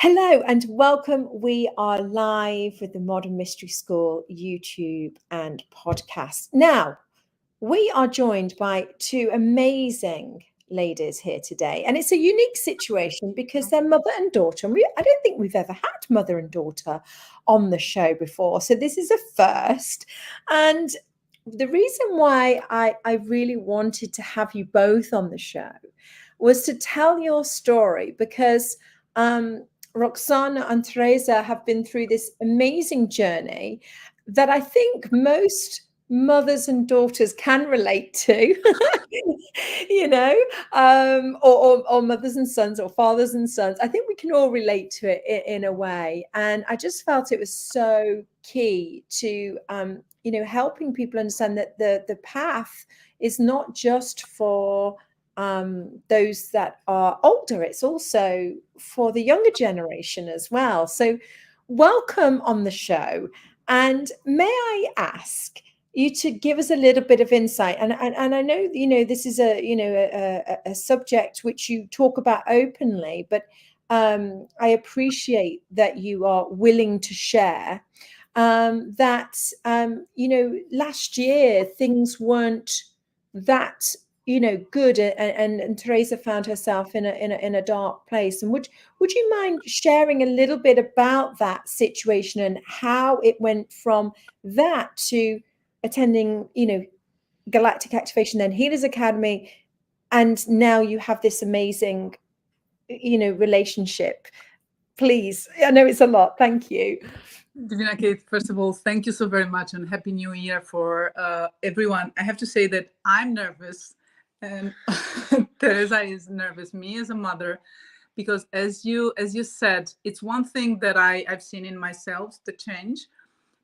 Hello and welcome. We are live with the Modern Mystery School YouTube and podcast. Now, we are joined by two amazing ladies here today, and it's a unique situation because they're mother and daughter. And I don't think we've ever had mother and daughter on the show before, so this is a first. And the reason why I really wanted to have you both on the show was to tell your story because Roxana and Teresa have been through this amazing journey that I think most mothers and daughters can relate to, or mothers and sons or fathers and sons. I think we can all relate to it in a way. And I just felt it was so key to, helping people understand that the path is not just for those that are older, it's also for the younger generation as well. So welcome on the show. And may I ask you to give us a little bit of insight? And I know, this is a subject which you talk about openly, but I appreciate that you are willing to share that, last year things weren't that good, and Teresa found herself in a dark place. And would you mind sharing a little bit about that situation and how it went from that to attending Galactic Activation, then Healers Academy, and now you have this amazing relationship? Please, I know it's a lot. Thank you. Divina Kate, first of all, thank you so very much and Happy New Year for everyone. I have to say that I'm nervous and Teresa is nervous, me as a mother, because as you said, it's one thing that I've seen in myself, the change,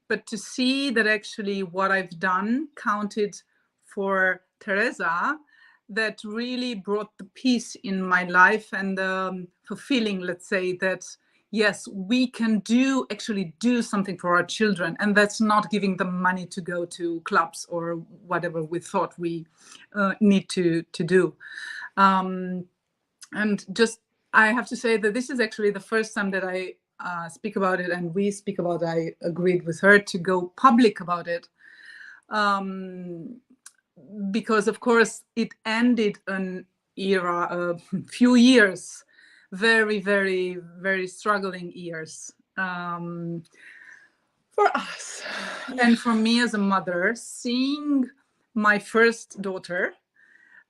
but to see that actually what I've done counted for Teresa, that really brought the peace in my life and fulfilling, let's say, that yes, we can actually do something for our children, and that's not giving them money to go to clubs or whatever we thought we need to do. And just, I have to say that this is actually the first time that I speak about it, and we speak about it. I agreed with her to go public about it. Because of course it ended an era, a few years, very, very, very struggling years for us. And for me as a mother, seeing my first daughter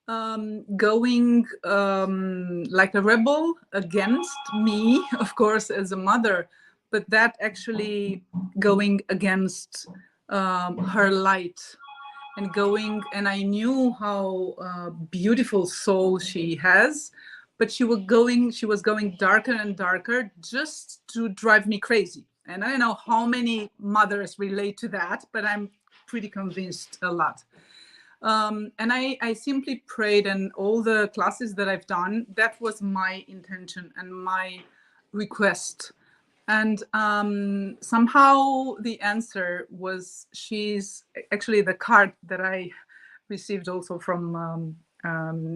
going like a rebel against me, of course, as a mother, but that actually going against her light and going, and I knew how beautiful soul she has, but she was going darker and darker just to drive me crazy. And I don't know how many mothers relate to that, but I'm pretty convinced a lot. And I simply prayed, and all the classes that I've done, that was my intention and my request. And somehow the answer was, she's actually the card that I received also from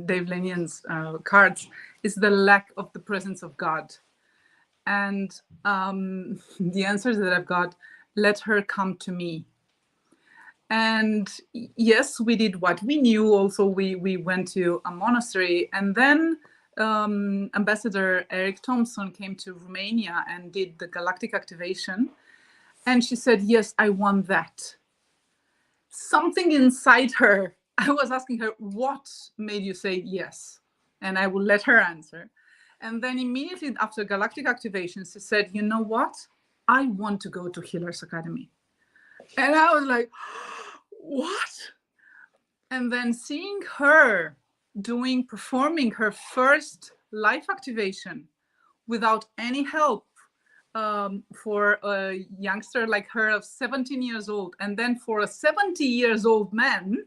Dave Lenian's cards, is the lack of the presence of God. And the answers that I've got, let her come to me. And yes, we did what we knew. Also, we went to a monastery, and then Ambassador Eric Thompson came to Romania and did the Galactic Activation. And she said, yes, I want that. Something inside her, I was asking her, what made you say yes? And I will let her answer. And then immediately after Galactic Activation, she said, you know what? I want to go to Healers Academy. And I was like, what? And then seeing her performing her first life activation without any help for a youngster like her of 17 years old, and then for a 70 years old man,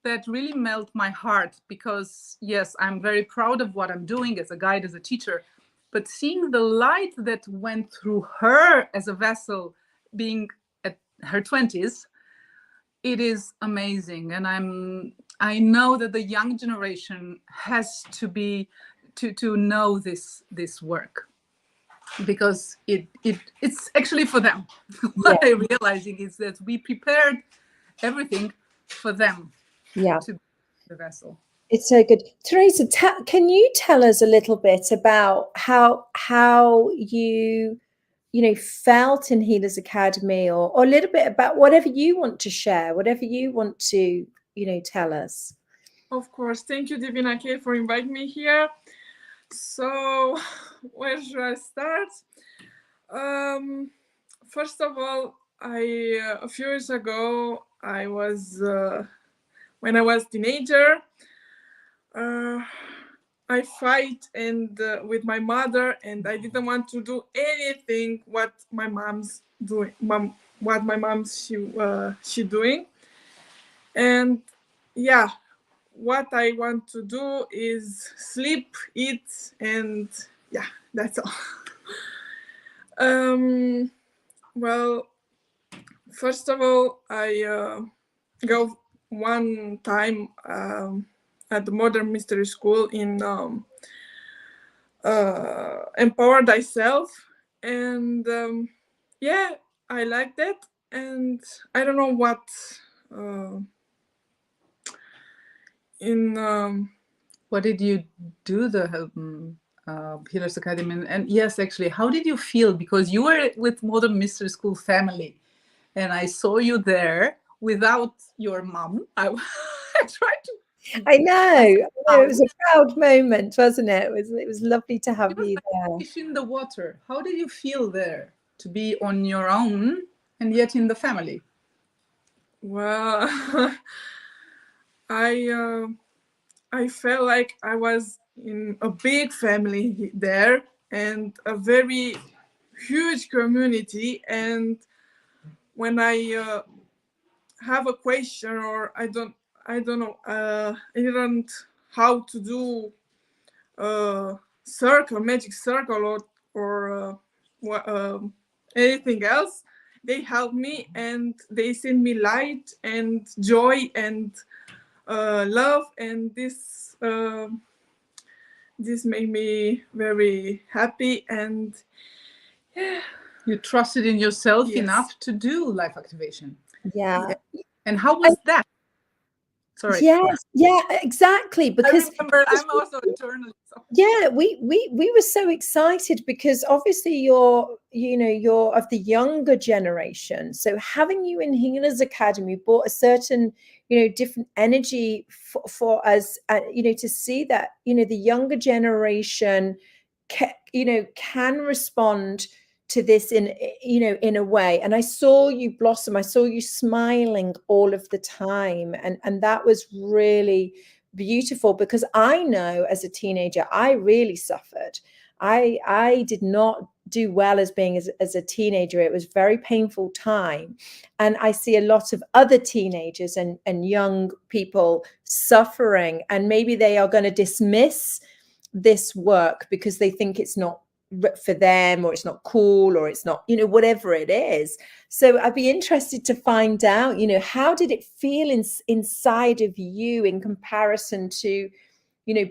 that really melted my heart. Because yes, I'm very proud of what I'm doing as a guide, as a teacher, but seeing the light that went through her as a vessel, being at her 20s, it is amazing. And I know that the young generation has to be to know this work. because it's actually for them. Yeah. What I'm realizing is that we prepared everything for them Yeah. to be the vessel. It's so good. Teresa, can you tell us a little bit about how you felt in Healers Academy, or a little bit about whatever you want to share, whatever you want to, tell us. Of course. Thank you, Divina K, for inviting me here. So, where should I start? First of all, a few years ago, when I was teenager, I fight with my mother, and I didn't want to do anything what my mom's doing. What my mom's she doing, and yeah, what I want to do is sleep, eat, and yeah, that's all. Well, first of all, I go one time at the Modern Mystery School in Empower Thyself, and yeah, I like that, and I don't know what What did you do the Healers Academy? And yes, actually, how did you feel? Because you were with Modern Mystery School family, and I saw you there without your mom. I tried to. I know. It was a proud moment, wasn't it? It was lovely to have you there. Fish in the water. How did you feel there to be on your own and yet in the family? Well, I felt like I was in a big family there and a very huge community. And when I have a question, or I don't know, I didn't how to do magic circle, or anything else, they help me and they send me light and joy and love, and this made me very happy, and yeah. You trusted in yourself Yes. enough to do life activation. Yeah. And how was that? Sorry. Yes, yeah, exactly. Because I remember I'm also a journalist. yeah, we were so excited because obviously you're of the younger generation. So having you in Healers Academy brought a certain different energy for us, to see that the younger generation can respond to this in a way. And I saw you blossom. I saw you smiling all of the time, and that was really beautiful, because I know as a teenager I really suffered. I did not do well as being as a teenager. It was a very painful time, and I see a lot of other teenagers and young people suffering, and maybe they are going to dismiss this work because they think it's not for them, or it's not cool, or it's not whatever it is. So I'd be interested to find out how did it feel inside of you in comparison to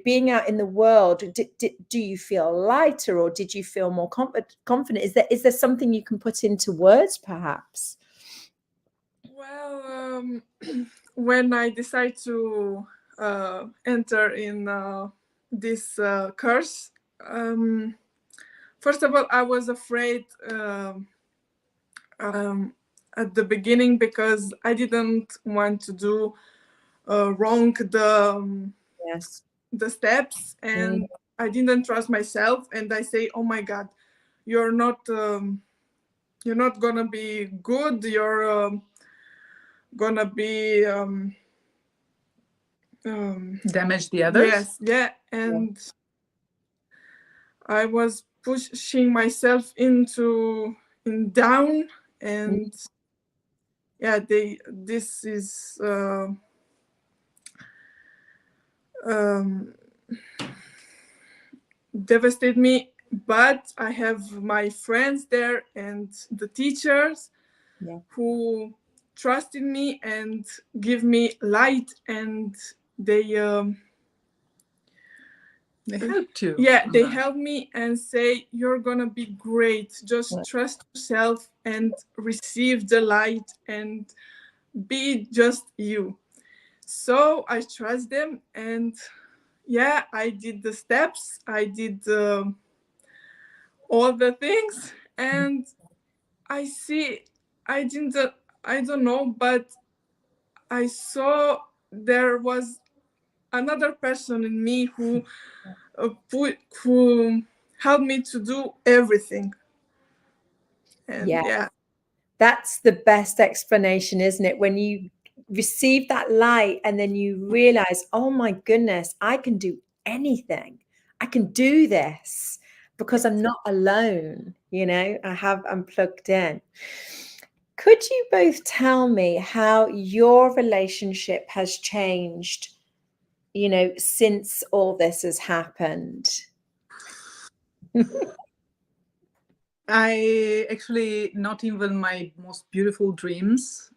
being out in the world? Do you feel lighter, or did you feel more confident? Is there something you can put into words perhaps? Well, when I decided to enter in this course, first of all, I was afraid at the beginning, because I didn't want to do wrong Yes. the steps, and I didn't trust myself, and I say, oh my God, you're not gonna be good, you're gonna be damage the others. Yes, yeah, and I was pushing myself in down, and yeah, this is devastated me. But I have my friends there and the teachers who trust in me and give me light, and they They helped you. Yeah, they help me and say, you're gonna be great. Just trust yourself and receive the light and be just you. So I trust them, and yeah, I did the steps. I did all the things, and I see, I didn't, I don't know, but I saw there was another person in me who who helped me to do everything. And yeah, that's the best explanation, isn't it? When you receive that light and then you realize, oh my goodness, I can do anything. I can do this because I'm not alone. You know, I'm plugged in. Could you both tell me how your relationship has changed, you know, since all this has happened? I actually, not even my most beautiful dreams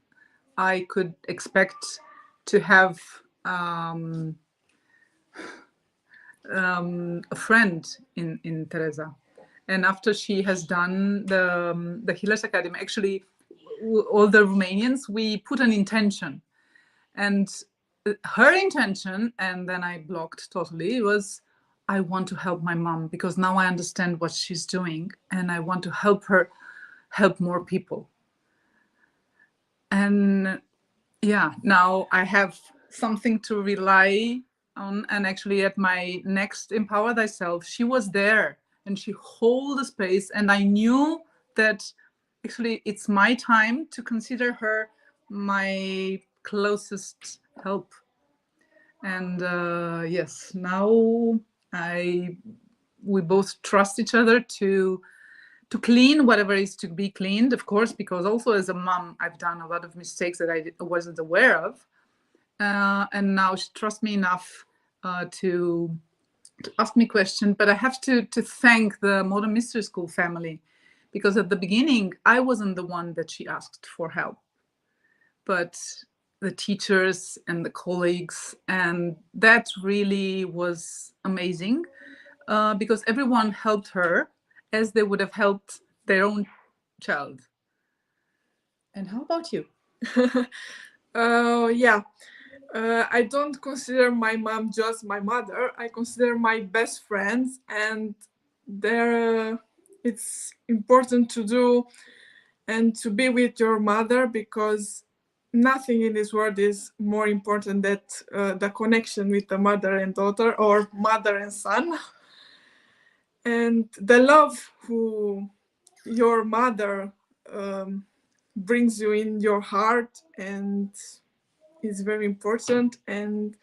I could expect to have a friend in Teresa. And after she has done the Healers Academy, actually, all the Romanians, we put an intention. And her intention, and then I blocked totally, was I want to help my mom because now I understand what she's doing and I want to help her help more people. And yeah, now I have something to rely on. And actually at my next Empower Thyself, she was there and she held the space. And I knew that actually it's my time to consider her my closest help. And yes, now we both trust each other to clean whatever is to be cleaned, of course, because also as a mom, I've done a lot of mistakes that I wasn't aware of. And now she trusts me enough to ask me questions. But I have to thank the Modern Mystery School family, because at the beginning, I wasn't the one that she asked for help, but the teachers and the colleagues. And that really was amazing because everyone helped her as they would have helped their own child. And how about you? Yeah. I don't consider my mom just my mother. I consider my best friends, and it's important to do and to be with your mother, because nothing in this world is more important than the connection with the mother and daughter, or mother and son. And the love who your mother brings you in your heart, and is very important. And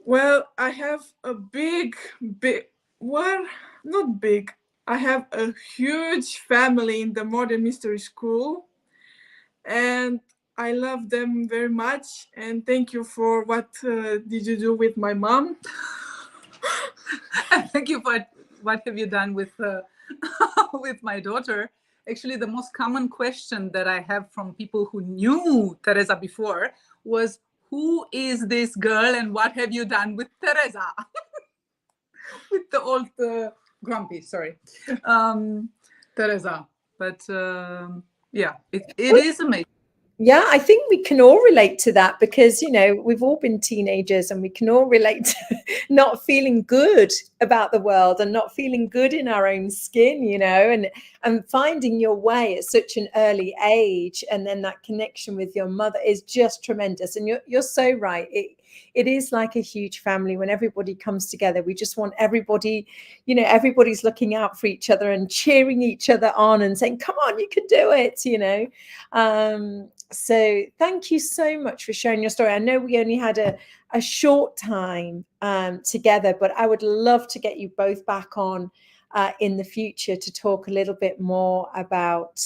well, I have a not big, I have a huge family in the Modern Mystery School, and I love them very much. And thank you for what did you do with my mom. Thank you for what have you done with with my daughter. Actually, the most common question that I have from people who knew Teresa before was, who is this girl and what have you done with Teresa? With the old grumpy, sorry, Teresa. But yeah, it is amazing. Yeah, I think we can all relate to that, because, you know, we've all been teenagers and we can all relate to not feeling good about the world and not feeling good in our own skin, you know, and finding your way at such an early age. And then that connection with your mother is just tremendous. And you're so right. It is like a huge family. When everybody comes together, we just want everybody, you know, everybody's looking out for each other and cheering each other on and saying, come on, you can do it, you know. So thank you so much for sharing your story. I know we only had a short time together, but I would love to get you both back on in the future to talk a little bit more about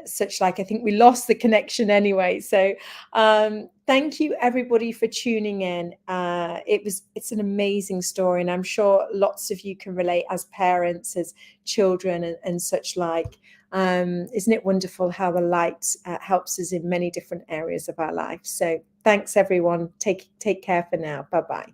such, like, I think we lost the connection anyway. So thank you everybody for tuning in. It's an amazing story, and I'm sure lots of you can relate as parents, as children, and such like. Isn't it wonderful how the light helps us in many different areas of our life? So thanks everyone. Take care for now. Bye-bye.